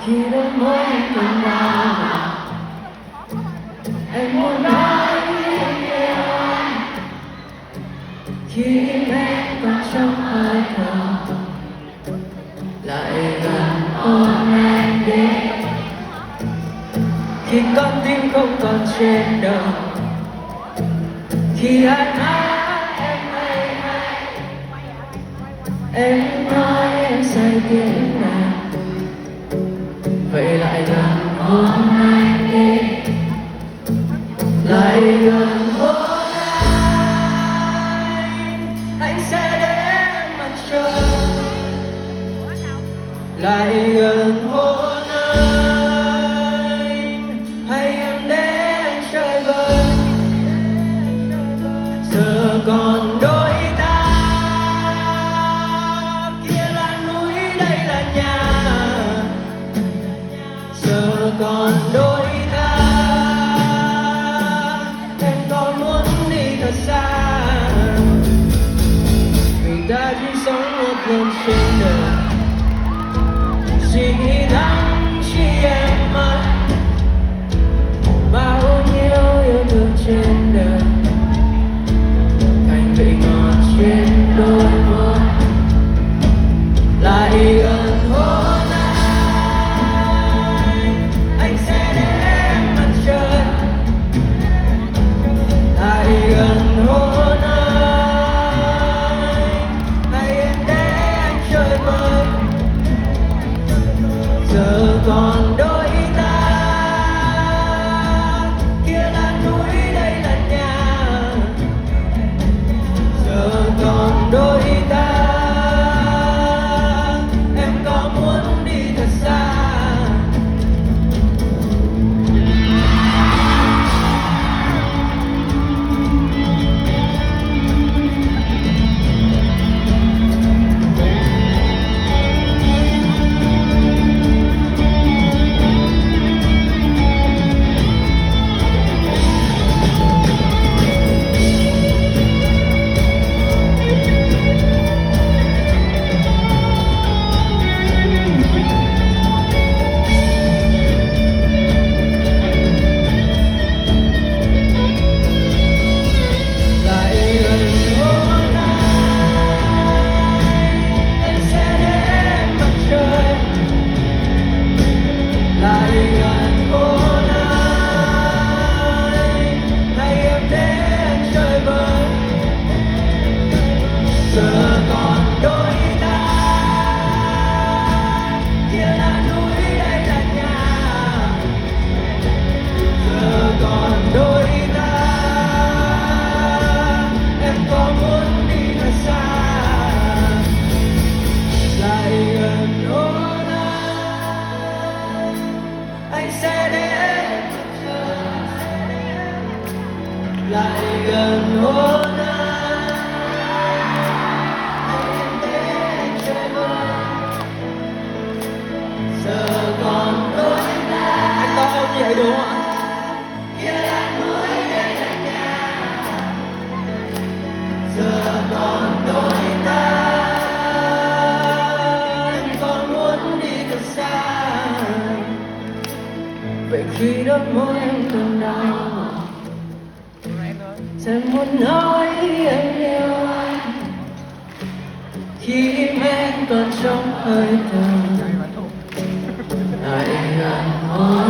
khi đôi môi em còn đau. Em muốn nói em yêu anh khi em còn trong hơi thở. Lại gần hôn anh đi khi con tim không còn trên đời. Khi anh nói em hay hay, em nói em say tiếng nào. Vậy lại gần hôn anh đi, lại gần hôn anh sẽ đến mặt trời. Lại gần hôn anh, hay em để anh chơi vơi. Giờ còn đôi ta, kia là núi đây là nhà. Giờ còn đôi ta, em còn muốn đi thật xa. Vì ta chỉ sống một lần trên đời, chỉ thắng chỉ em mất. Bao nhiêu yêu thương trên đời, cành vị ngọt trên đôi môi. Lại gần hôn anh sẽ đến mặt trời. Lại gần hôn hay em để anh chơi vơi. Giờ còn đôi ta, kia là núi đây là nhà. Giờ còn đôi ta, em có muốn đi thật xa. Giờ còn đôi ta, kia là núi đây là nhà. Giờ còn đôi ta, em có muốn đi thật xa. Lại gần hôn anh sẽ đến mặt trời. Lại gần hôn vậy đúng không ạ? Kia là núi đây là nhà. Giờ còn đôi ta, em còn muốn đi thật xa. Vậy khi đôi môi em còn đau, sẽ muốn nói em yêu anh khi em còn trong hơi thở. Lại gần hôn